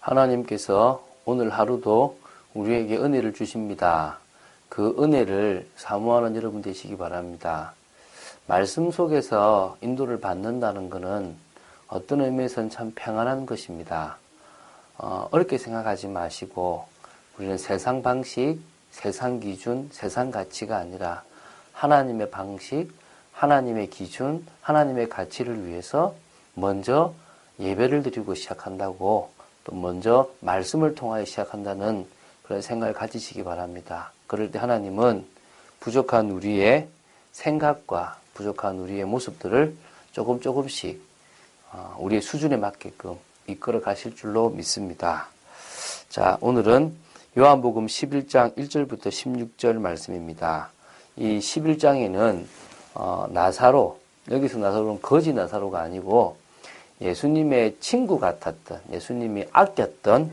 하나님께서 오늘 하루도 우리에게 은혜를 주십니다. 그 은혜를 사모하는 여러분 되시기 바랍니다. 말씀 속에서 인도를 받는다는 것은 어떤 의미에서는 참 평안한 것입니다. 어렵게 생각하지 마시고 우리는 세상 방식, 세상 기준, 세상 가치가 아니라 하나님의 방식, 하나님의 기준, 하나님의 가치를 위해서 먼저 예배를 드리고 시작한다고, 또 먼저 말씀을 통하여 시작한다는 그런 생각을 가지시기 바랍니다. 그럴 때 하나님은 부족한 우리의 생각과 부족한 우리의 모습들을 조금씩 우리의 수준에 맞게끔 이끌어 가실 줄로 믿습니다. 자, 오늘은 요한복음 11장 1절부터 16절 말씀입니다. 이 11장에는 나사로, 여기서 나사로는 거지 나사로가 아니고 예수님의 친구 같았던, 예수님이 아꼈던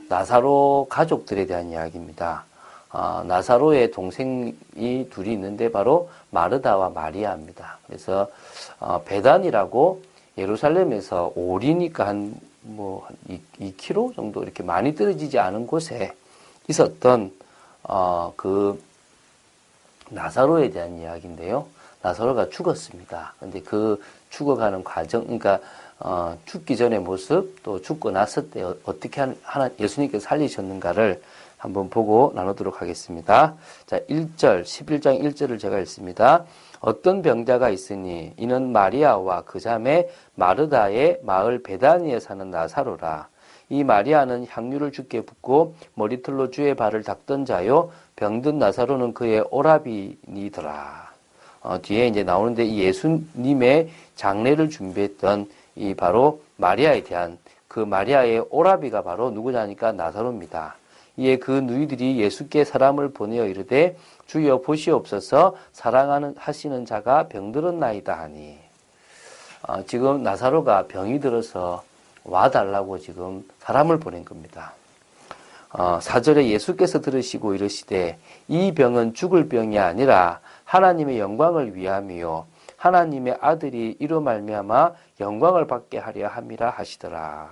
나사로 가족들에 대한 이야기입니다. 나사로의 동생이 둘이 있는데 바로 마르다와 마리아입니다. 그래서 베단이라고 예루살렘에서 오리니까 한 2km 정도 이렇게 많이 떨어지지 않은 곳에 있었던 그 나사로에 대한 이야기인데요. 나사로가 죽었습니다. 근데 그 죽어가는 과정, 그러니까 죽기 전의 모습, 또 죽고 났을 때 어떻게 예수님께서 살리셨는가를 한번 보고 나누도록 하겠습니다. 자, 1절, 11장 1절을 제가 읽습니다. 어떤 병자가 있으니 이는 마리아와 그 자매 마르다의 마을 베다니에 사는 나사로라. 이 마리아는 향유를 주께 붓고 머리털로 주의 발을 닦던 자요, 병든 나사로는 그의 오라비니더라. 뒤에 이제 나오는데 이 예수님의 장례를 준비했던 이 바로 마리아에 대한 그 마리아의 오라비가 바로 누구냐니까 나사로입니다. 이에 그 누이들이 예수께 사람을 보내어 이르되 주여 보시옵소서 사랑하시는 자가 병들었나이다 하니, 지금 나사로가 병이 들어서 와달라고 지금 사람을 보낸 겁니다. 4절에 예수께서 들으시고 이르시되 이 병은 죽을 병이 아니라 하나님의 영광을 위함이요 하나님의 아들이 이로 말미암아 영광을 받게 하려 함이라 하시더라.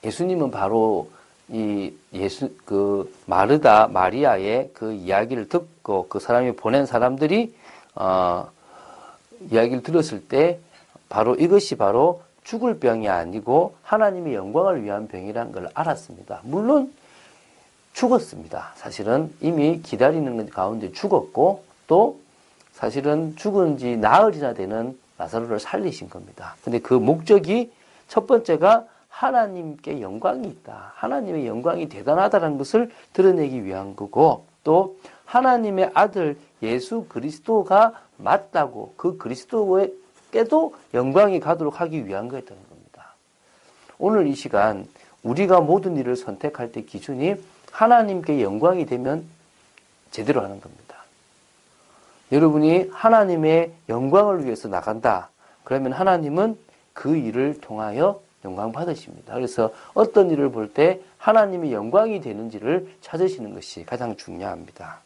예수님은 바로 그 마르다 마리아의 그 이야기를 듣고 그 사람이 보낸 사람들이 이야기를 들었을 때 바로 이것이 바로 죽을 병이 아니고 하나님의 영광을 위한 병이라는 걸 알았습니다. 물론 죽었습니다. 사실은 이미 기다리는 가운데 죽었고, 또 사실은 죽은 지 나흘이나 되는 나사로를 살리신 겁니다. 근데 그 목적이 첫 번째가 하나님께 영광이 있다, 하나님의 영광이 대단하다는 것을 드러내기 위한 거고, 또 하나님의 아들 예수 그리스도가 맞다고 그 그리스도에게도 영광이 가도록 하기 위한 거였다는 겁니다. 오늘 이 시간 우리가 모든 일을 선택할 때 기준이 하나님께 영광이 되면 제대로 하는 겁니다. 여러분이 하나님의 영광을 위해서 나간다, 그러면 하나님은 그 일을 통하여 영광 받으십니다. 그래서 어떤 일을 볼 때 하나님의 영광이 되는지를 찾으시는 것이 가장 중요합니다.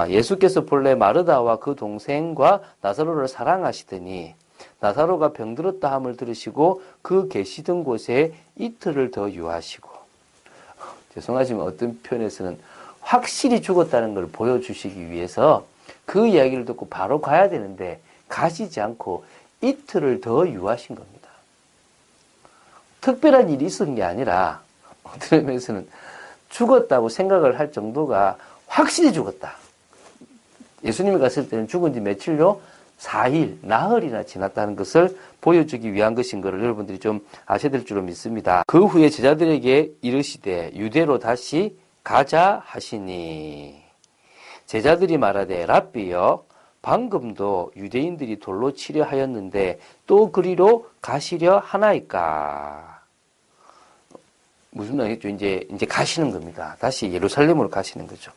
예수께서 본래 마르다와 그 동생과 나사로를 사랑하시더니 나사로가 병들었다 함을 들으시고 그 계시던 곳에 이틀을 더 유하시고, 죄송하지만 어떤 표현에서는 확실히 죽었다는 걸 보여주시기 위해서 그 이야기를 듣고 바로 가야 되는데 가시지 않고 이틀을 더 유하신 겁니다. 특별한 일이 있은 게 아니라 어떤 의미에서는 죽었다고 생각을 할 정도가 확실히 죽었다. 예수님이 갔을 때는 죽은 지 며칠요? 4일, 나흘이나 지났다는 것을 보여주기 위한 것인 것을 여러분들이 좀 아셔야 될 줄로 믿습니다. 그 후에 제자들에게 이르시되 유대로 다시 가자 하시니, 제자들이 말하되 랍비여 방금도 유대인들이 돌로 치려 하였는데 또 그리로 가시려 하나이까. 무슨 말이겠죠? 이제 가시는 겁니다. 다시 예루살렘으로 가시는 거죠.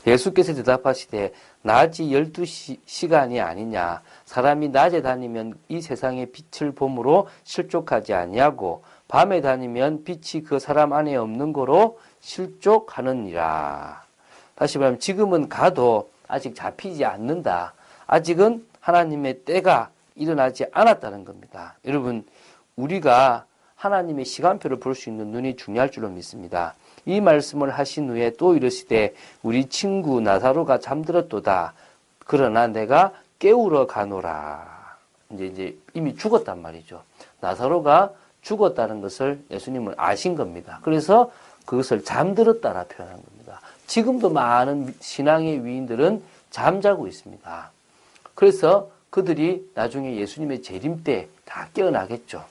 예수께서 대답하시되 낮이 12시간이 아니냐, 사람이 낮에 다니면 이 세상의 빛을 봄으로 실족하지 아니하고 밤에 다니면 빛이 그 사람 안에 없는 거로 실족하느니라. 다시 말하면 지금은 가도 아직 잡히지 않는다, 아직은 하나님의 때가 일어나지 않았다는 겁니다. 여러분, 우리가 하나님의 시간표를 볼 수 있는 눈이 중요할 줄로 믿습니다. 이 말씀을 하신 후에 또 이르시되 우리 친구 나사로가 잠들었도다. 그러나 내가 깨우러 가노라. 이제 이미 죽었단 말이죠. 나사로가 죽었다는 것을 예수님은 아신 겁니다. 그래서 그것을 잠들었다라 표현한 겁니다. 지금도 많은 신앙의 위인들은 잠자고 있습니다. 그래서 그들이 나중에 예수님의 재림 때 다 깨어나겠죠.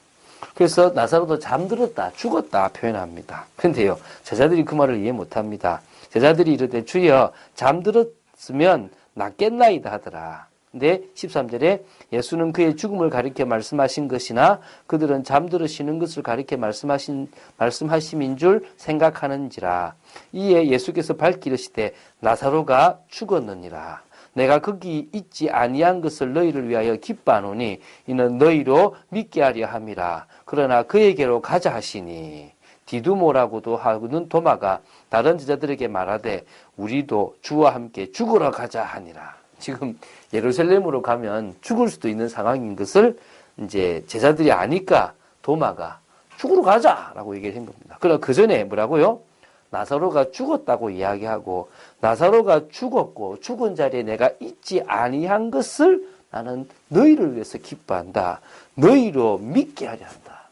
그래서 나사로도 잠들었다, 죽었다 표현합니다. 그런데요, 제자들이 그 말을 이해 못합니다. 제자들이 이르되 주여 잠들었으면 낫겠나이다 하더라. 근데 13절에 예수는 그의 죽음을 가리켜 말씀하신 것이나 그들은 잠들으시는 것을 가리켜 말씀하심인 줄 생각하는지라. 이에 예수께서 밝히 이르시되 나사로가 죽었느니라. 내가 거기 있지 아니한 것을 너희를 위하여 기뻐하노니 이는 너희로 믿게 하려 함이라. 그러나 그에게로 가자 하시니 디두모라고도 하는 도마가 다른 제자들에게 말하되 우리도 주와 함께 죽으러 가자 하니라. 지금 예루살렘으로 가면 죽을 수도 있는 상황인 것을 이제 제자들이 아니까 도마가 죽으러 가자라고 얘기를 한 겁니다. 그러나 그 전에 뭐라고요? 나사로가 죽었다고 이야기하고 나사로가 죽었고 죽은 자리에 내가 있지 아니한 것을 나는 너희를 위해서 기뻐한다. 너희로 믿게 하려 한다.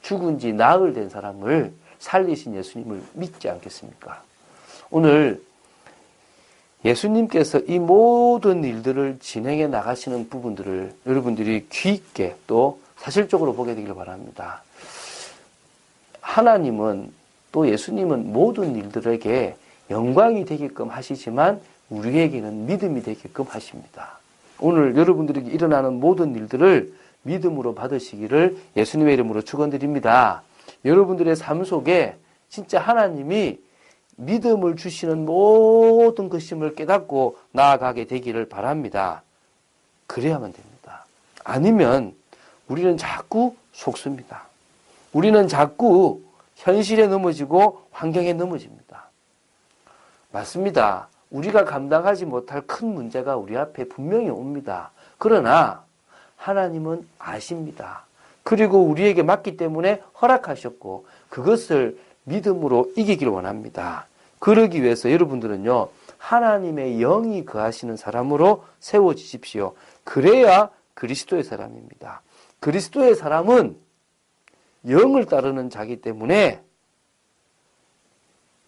죽은 지 나흘 된 사람을 살리신 예수님을 믿지 않겠습니까? 오늘 예수님께서 이 모든 일들을 진행해 나가시는 부분들을 여러분들이 귀 있게 또 사실적으로 보게 되길 바랍니다. 하나님은 또 예수님은 모든 일들에게 영광이 되게끔 하시지만 우리에게는 믿음이 되게끔 하십니다. 오늘 여러분들에게 일어나는 모든 일들을 믿음으로 받으시기를 예수님의 이름으로 축원드립니다. 여러분들의 삶 속에 진짜 하나님이 믿음을 주시는 모든 것임을 깨닫고 나아가게 되기를 바랍니다. 그래야만 됩니다. 아니면 우리는 자꾸 속습니다. 우리는 자꾸 현실에 넘어지고 환경에 넘어집니다. 맞습니다. 우리가 감당하지 못할 큰 문제가 우리 앞에 분명히 옵니다. 그러나 하나님은 아십니다. 그리고 우리에게 맡기 때문에 허락하셨고 그것을 믿음으로 이기기를 원합니다. 그러기 위해서 여러분들은요, 하나님의 영이 거하시는 사람으로 세워지십시오. 그래야 그리스도의 사람입니다. 그리스도의 사람은 영을 따르는 자기 때문에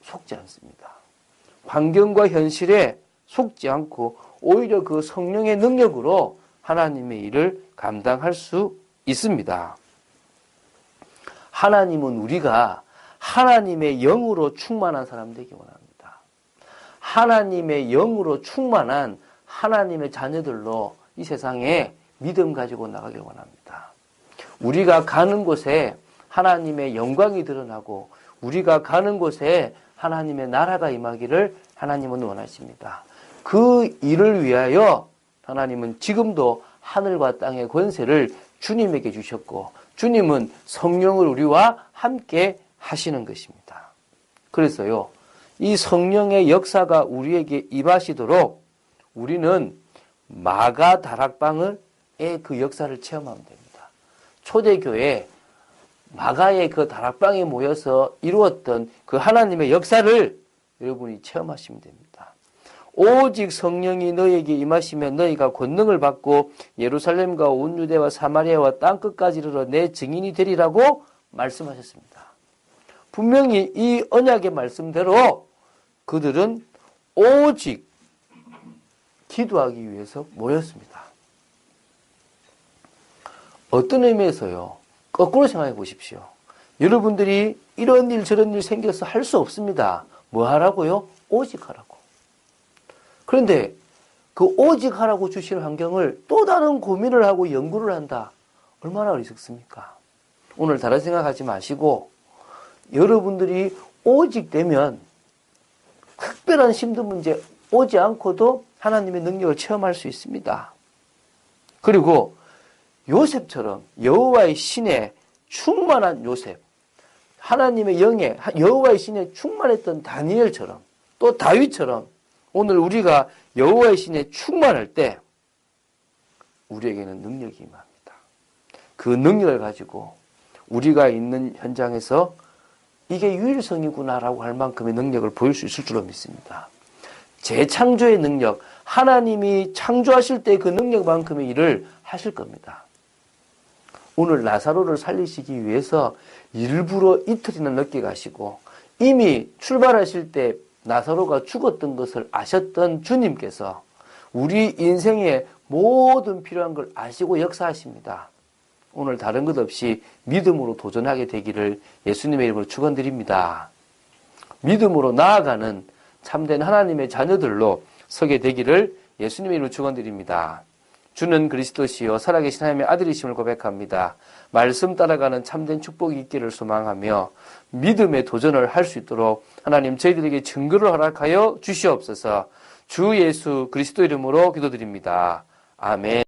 속지 않습니다. 환경과 현실에 속지 않고 오히려 그 성령의 능력으로 하나님의 일을 감당할 수 있습니다. 하나님은 우리가 하나님의 영으로 충만한 사람 되기 원합니다. 하나님의 영으로 충만한 하나님의 자녀들로 이 세상에 믿음 가지고 나가길 원합니다. 우리가 가는 곳에 하나님의 영광이 드러나고 우리가 가는 곳에 하나님의 나라가 임하기를 하나님은 원하십니다. 그 일을 위하여 하나님은 지금도 하늘과 땅의 권세를 주님에게 주셨고 주님은 성령을 우리와 함께 하시는 것입니다. 그래서요, 이 성령의 역사가 우리에게 임하시도록 우리는 마가 다락방의 그 역사를 체험하면 됩니다. 초대교회 마가의 그 다락방에 모여서 이루었던 그 하나님의 역사를 여러분이 체험하시면 됩니다. 오직 성령이 너희에게 임하시면 너희가 권능을 받고 예루살렘과 온 유대와 사마리아와 땅끝까지 이르러 내 증인이 되리라고 말씀하셨습니다. 분명히 이 언약의 말씀대로 그들은 오직 기도하기 위해서 모였습니다. 어떤 의미에서요? 거꾸로 생각해 보십시오. 여러분들이 이런 일 저런 일 생겨서 할 수 없습니다. 뭐 하라고요? 오직 하라고. 그런데 그 오직 하라고 주신 환경을 또 다른 고민을 하고 연구를 한다. 얼마나 어리석습니까? 오늘 다른 생각하지 마시고 여러분들이 오직 되면 특별한 힘든 문제 오지 않고도 하나님의 능력을 체험할 수 있습니다. 그리고 요셉처럼 여호와의 신에 충만한 요셉, 하나님의 영에 여호와의 신에 충만했던 다니엘처럼 또 다윗처럼 오늘 우리가 여호와의 신에 충만할 때 우리에게는 능력이 임합니다. 그 능력을 가지고 우리가 있는 현장에서 이게 유일성이구나라고 할 만큼의 능력을 보일 수 있을 줄로 믿습니다. 재창조의 능력, 하나님이 창조하실 때 그 능력만큼의 일을 하실 겁니다. 오늘 나사로를 살리시기 위해서 일부러 이틀이나 늦게 가시고 이미 출발하실 때 나사로가 죽었던 것을 아셨던 주님께서 우리 인생의 모든 필요한 걸 아시고 역사하십니다. 오늘 다른 것 없이 믿음으로 도전하게 되기를 예수님의 이름으로 축원드립니다. 믿음으로 나아가는 참된 하나님의 자녀들로 서게 되기를 예수님의 이름으로 축원드립니다. 주는 그리스도시요 살아계신 하나님의 아들이심을 고백합니다. 말씀 따라가는 참된 축복이 있기를 소망하며 믿음의 도전을 할 수 있도록 하나님 저희들에게 증거를 허락하여 주시옵소서. 주 예수 그리스도 이름으로 기도드립니다. 아멘.